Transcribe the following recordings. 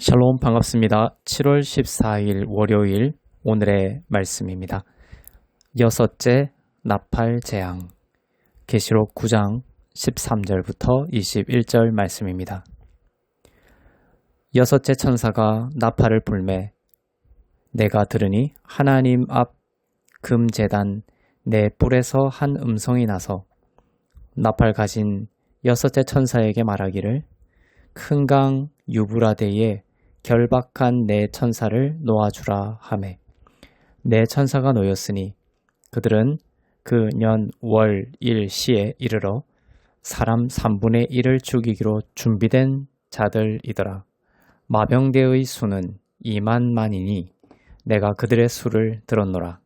샬롬 반갑습니다. 7월 14일 월요일 오늘의 말씀입니다. 여섯째 나팔 재앙 계시록 9장 13절부터 21절 말씀입니다. 여섯째 천사가 나팔을 불매 내가 들으니 하나님 앞 금제단 네 뿔에서 한 음성이 나서 나팔 가진 여섯째 천사에게 말하기를 큰 강 유브라데에 결박한 네 천사를 놓아주라 하매 네 천사가 놓였으니 그들은 그 년 월 일 시에 이르러 사람 3분의 1을 죽이기로 준비된 자들이더라. 마병대의 수는 2만만이니 내가 그들의 수를 들었노라.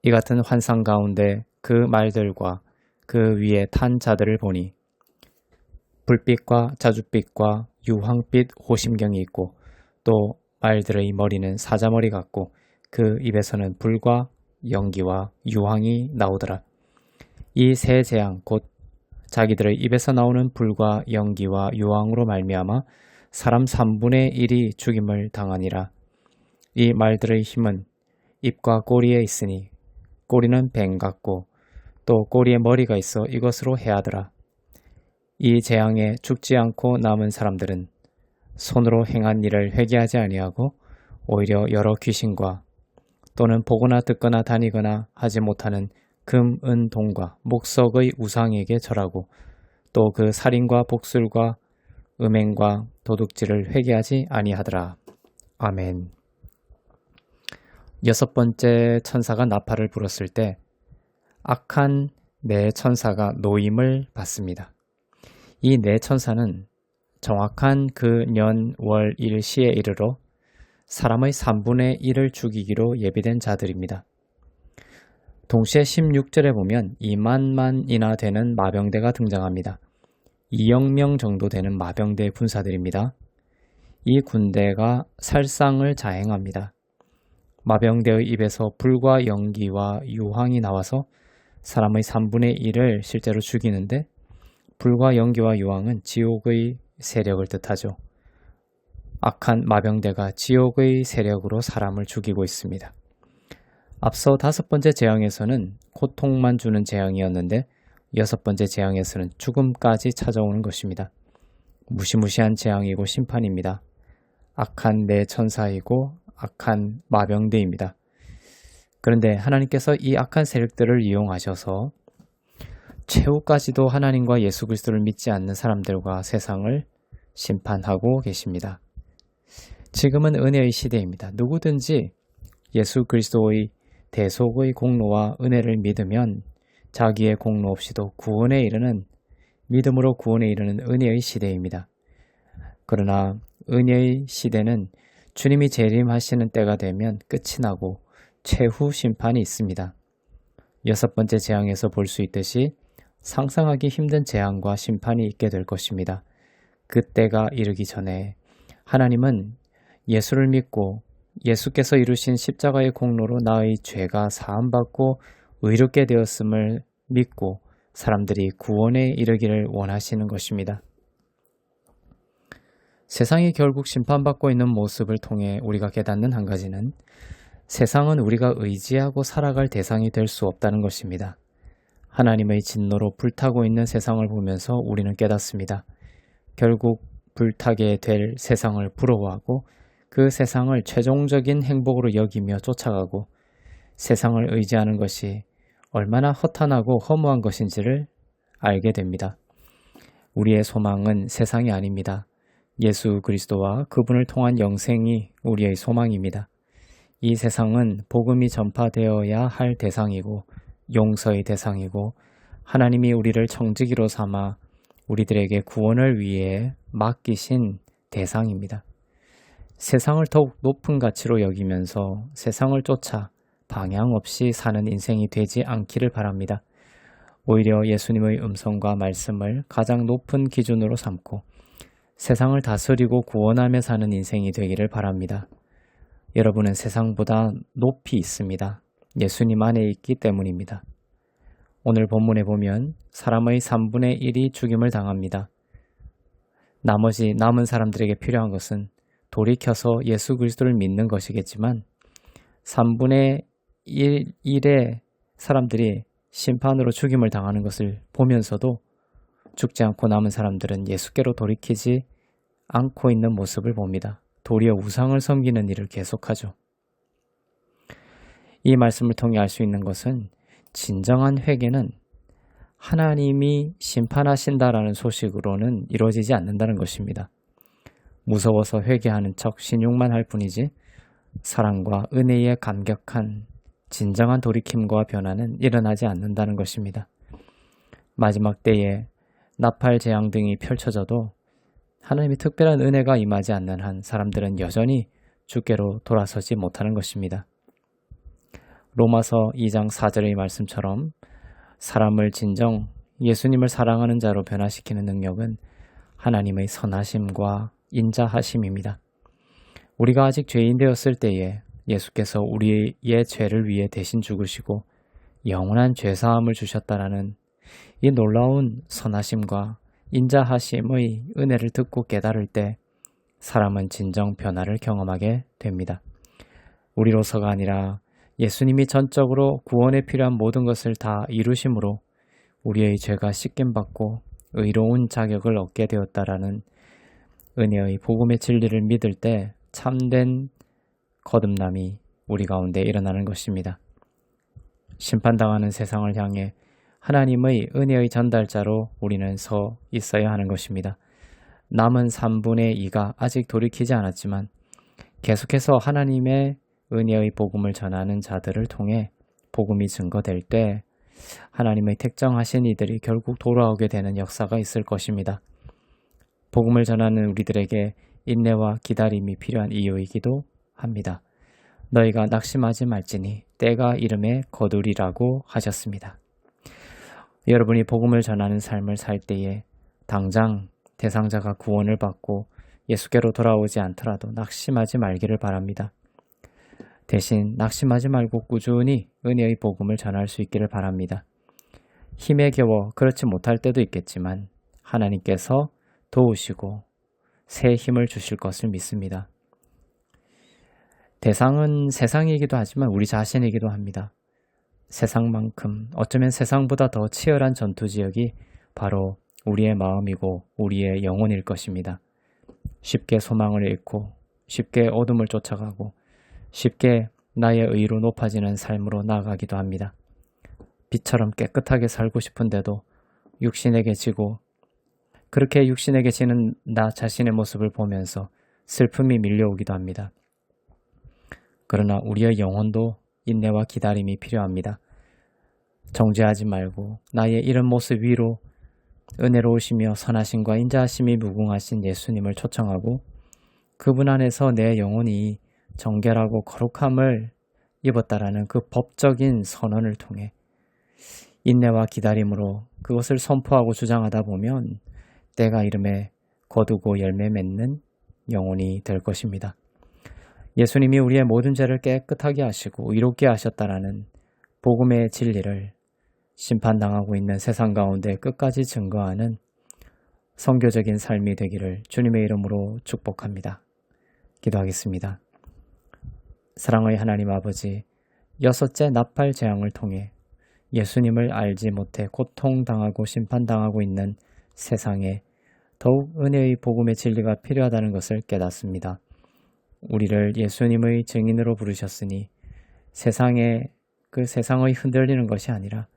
이 같은 환상 가운데 그 말들과 그 위에 탄 자들을 보니 불빛과 자줏빛과 유황빛 호심경이 있고 또 말들의 머리는 사자머리 같고 그 입에서는 불과 연기와 유황이 나오더라. 이 세 재앙 곧 자기들의 입에서 나오는 불과 연기와 유황으로 말미암아 사람 3분의 1이 죽임을 당하니라. 이 말들의 힘은 입과 꼬리에 있으니 꼬리는 뱀 같고 또 꼬리에 머리가 있어 이것으로 해하더라. 이 재앙에 죽지 않고 남은 사람들은 손으로 행한 일을 회개하지 아니하고 오히려 여러 귀신과 또는 보거나 듣거나 다니거나 하지 못하는 금, 은, 동과 목석의 우상에게 절하고 또 그 살인과 복술과 음행과 도둑질을 회개하지 아니하더라. 아멘. 여섯 번째 천사가 나팔을 불었을 때 악한 네 천사가 노임을 받습니다. 이 네 천사는 정확한 그 년 월 일 시에 이르러 사람의 3분의 1을 죽이기로 예비된 자들입니다. 동시에 16절에 보면 2만만이나 되는 마병대가 등장합니다. 2억 명 정도 되는 마병대 군사들입니다. 이 군대가 살상을 자행합니다. 마병대의 입에서 불과 연기와 유황이 나와서 사람의 3분의 1을 실제로 죽이는데 불과 연기와 유황은 지옥의 세력을 뜻하죠. 악한 마병대가 지옥의 세력으로 사람을 죽이고 있습니다. 앞서 다섯 번째 재앙에서는 고통만 주는 재앙이었는데 여섯 번째 재앙에서는 죽음까지 찾아오는 것입니다. 무시무시한 재앙이고 심판입니다. 악한 네 천사이고 악한 마병대입니다. 그런데 하나님께서 이 악한 세력들을 이용하셔서 최후까지도 하나님과 예수 그리스도를 믿지 않는 사람들과 세상을 심판하고 계십니다. 지금은 은혜의 시대입니다. 누구든지 예수 그리스도의 대속의 공로와 은혜를 믿으면 자기의 공로 없이도 구원에 이르는 믿음으로 구원에 이르는 은혜의 시대입니다. 그러나 은혜의 시대는 주님이 재림하시는 때가 되면 끝이 나고 최후 심판이 있습니다. 여섯 번째 재앙에서 볼 수 있듯이 상상하기 힘든 재앙과 심판이 있게 될 것입니다. 그때가 이르기 전에 하나님은 예수를 믿고 예수께서 이루신 십자가의 공로로 나의 죄가 사함받고 의롭게 되었음을 믿고 사람들이 구원에 이르기를 원하시는 것입니다. 세상이 결국 심판받고 있는 모습을 통해 우리가 깨닫는 한 가지는 세상은 우리가 의지하고 살아갈 대상이 될 수 없다는 것입니다. 하나님의 진노로 불타고 있는 세상을 보면서 우리는 깨닫습니다. 결국 불타게 될 세상을 부러워하고 그 세상을 최종적인 행복으로 여기며 쫓아가고 세상을 의지하는 것이 얼마나 허탄하고 허무한 것인지를 알게 됩니다. 우리의 소망은 세상이 아닙니다. 예수 그리스도와 그분을 통한 영생이 우리의 소망입니다. 이 세상은 복음이 전파되어야 할 대상이고 용서의 대상이고 하나님이 우리를 청지기로 삼아 우리들에게 구원을 위해 맡기신 대상입니다. 세상을 더욱 높은 가치로 여기면서 세상을 쫓아 방향 없이 사는 인생이 되지 않기를 바랍니다. 오히려 예수님의 음성과 말씀을 가장 높은 기준으로 삼고 세상을 다스리고 구원하며 사는 인생이 되기를 바랍니다. 여러분은 세상보다 높이 있습니다. 예수님 안에 있기 때문입니다. 오늘 본문에 보면 사람의 3분의 1이 죽임을 당합니다. 나머지 남은 사람들에게 필요한 것은 돌이켜서 예수 그리스도를 믿는 것이겠지만 3분의 1의 사람들이 심판으로 죽임을 당하는 것을 보면서도 죽지 않고 남은 사람들은 예수께로 돌이키지 않고 있는 모습을 봅니다. 도리어 우상을 섬기는 일을 계속하죠. 이 말씀을 통해 알 수 있는 것은 진정한 회개는 하나님이 심판하신다라는 소식으로는 이루어지지 않는다는 것입니다. 무서워서 회개하는 척 신용만 할 뿐이지 사랑과 은혜에 감격한 진정한 돌이킴과 변화는 일어나지 않는다는 것입니다. 마지막 때에 나팔 재앙 등이 펼쳐져도 하나님의 특별한 은혜가 임하지 않는 한 사람들은 여전히 주께로 돌아서지 못하는 것입니다. 로마서 2장 4절의 말씀처럼 사람을 진정 예수님을 사랑하는 자로 변화시키는 능력은 하나님의 선하심과 인자하심입니다. 우리가 아직 죄인 되었을 때에 예수께서 우리의 죄를 위해 대신 죽으시고 영원한 죄사함을 주셨다라는 이 놀라운 선하심과 인자하심의 은혜를 듣고 깨달을 때 사람은 진정 변화를 경험하게 됩니다. 우리로서가 아니라 예수님이 전적으로 구원에 필요한 모든 것을 다 이루심으로 우리의 죄가 씻김받고 의로운 자격을 얻게 되었다라는 은혜의 복음의 진리를 믿을 때 참된 거듭남이 우리 가운데 일어나는 것입니다. 심판당하는 세상을 향해 하나님의 은혜의 전달자로 우리는 서 있어야 하는 것입니다. 남은 3분의 2가 아직 돌이키지 않았지만 계속해서 하나님의 은혜의 복음을 전하는 자들을 통해 복음이 증거될 때 하나님의 택정하신 이들이 결국 돌아오게 되는 역사가 있을 것입니다. 복음을 전하는 우리들에게 인내와 기다림이 필요한 이유이기도 합니다. 너희가 낙심하지 말지니 때가 이름에 거두리라고 하셨습니다. 여러분이 복음을 전하는 삶을 살 때에 당장 대상자가 구원을 받고 예수께로 돌아오지 않더라도 낙심하지 말기를 바랍니다. 대신 낙심하지 말고 꾸준히 은혜의 복음을 전할 수 있기를 바랍니다. 힘에 겨워 그렇지 못할 때도 있겠지만 하나님께서 도우시고 새 힘을 주실 것을 믿습니다. 대상은 세상이기도 하지만 우리 자신이기도 합니다. 세상만큼 어쩌면 세상보다 더 치열한 전투지역이 바로 우리의 마음이고 우리의 영혼일 것입니다. 쉽게 소망을 잃고 쉽게 어둠을 쫓아가고 쉽게 나의 의로 높아지는 삶으로 나아가기도 합니다. 빛처럼 깨끗하게 살고 싶은데도 육신에게 지고 그렇게 육신에게 지는 나 자신의 모습을 보면서 슬픔이 밀려오기도 합니다. 그러나 우리의 영혼도 인내와 기다림이 필요합니다. 정죄하지 말고 나의 이런 모습 위로 은혜로우시며 선하심과 인자하심이 무궁하신 예수님을 초청하고 그분 안에서 내 영혼이 정결하고 거룩함을 입었다라는 그 법적인 선언을 통해 인내와 기다림으로 그것을 선포하고 주장하다 보면 때가 이름에 거두고 열매 맺는 영혼이 될 것입니다. 예수님이 우리의 모든 죄를 깨끗하게 하시고 의롭게 하셨다라는 복음의 진리를 심판당하고 있는 세상 가운데 끝까지 증거하는 선교적인 삶이 되기를 주님의 이름으로 축복합니다. 기도하겠습니다. 사랑의 하나님 아버지, 6째 나팔 재앙을 통해 예수님을 알지 못해 고통당하고 심판당하고 있는 세상에 더욱 은혜의 복음의 진리가 필요하다는 것을 깨닫습니다. 우리를 예수님의 증인으로 부르셨으니 그 세상의 흔들리는 것이 아니라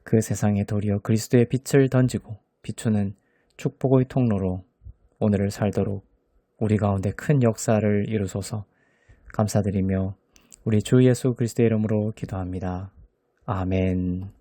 그 세상에 도리어 그리스도의 빛을 던지고 비추는 축복의 통로로 오늘을 살도록 우리 가운데 큰 역사를 이루소서. 감사드리며 우리 주 예수 그리스도의 이름으로 기도합니다. 아멘.